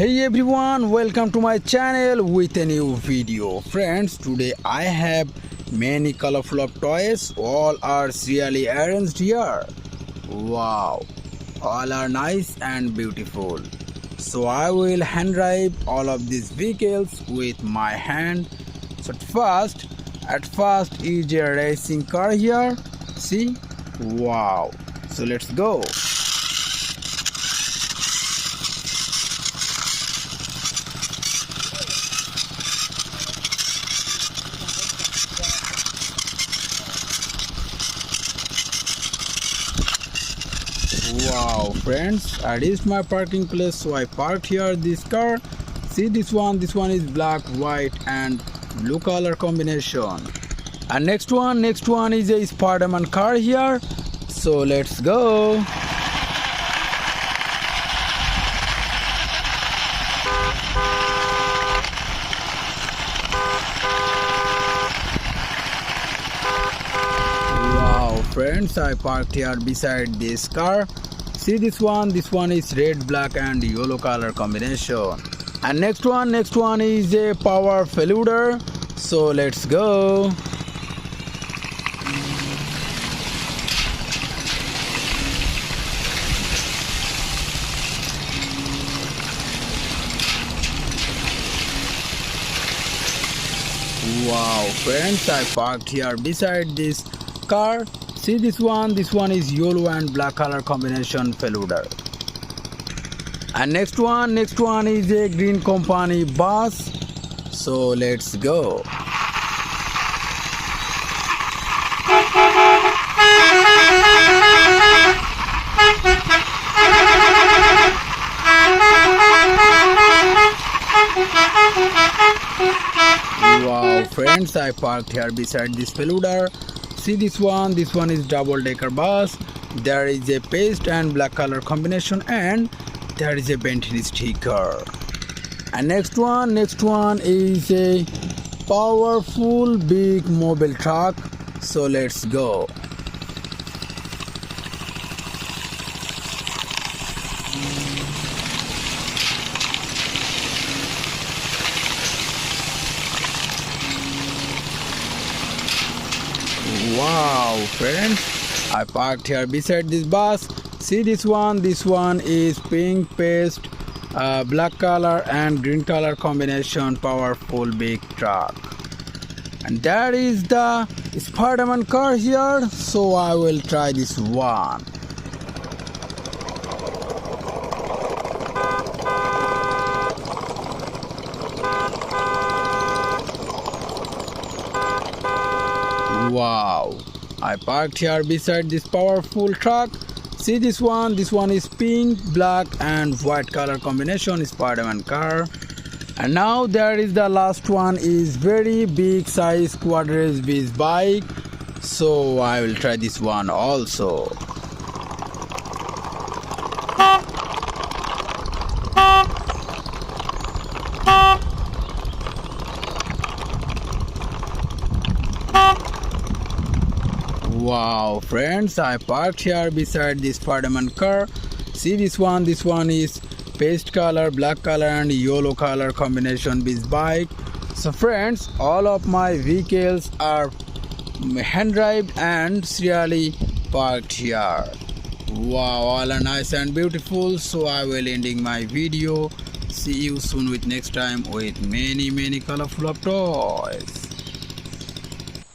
Hey everyone, welcome to my channel with a new video. Friends, today I have many colorful of toys. All are really arranged here. Wow, all are nice and beautiful. So I will hand drive all of these vehicles with my hand. So at first is a racing car here. See? Wow. So let's go. Wow, friends, I reached my parking place, so I parked here this car. See this one is black, white and blue color combination. And next one is a Spider-Man car here. So let's go. Wow, friends, I parked here beside this car. See this one is red, black and yellow color combination. And next one is a power faluder. So let's go. Wow, friends, I parked here beside this car. See this one is yellow and black color combination faluder. And next one is a green company bus. So let's go. Wow, friends, I parked here beside this faluder. See this one is double-decker bus. There is a paste and black color combination and there is a Bentley sticker. And next one is a powerful big mobile truck. So let's go. Wow, friends, I parked here beside this bus. See this one is pink paste, black color and green color combination powerful big truck. And there is the Spider-Man car here, so I will try this one. Wow, I parked here beside this powerful truck. See this one is pink, black and white color combination Spider-Man car. And now there is the last one is very big size quad-race beast bike. So I will try this one also. Wow, friends, I parked here beside this Spider-Man car. See this one is paste color, black color and yellow color combination beast bike. So friends, all of my vehicles are hand drive and serially parked here. Wow, all are nice and beautiful. So I will ending my video. See you soon with next time with many colorful of toys.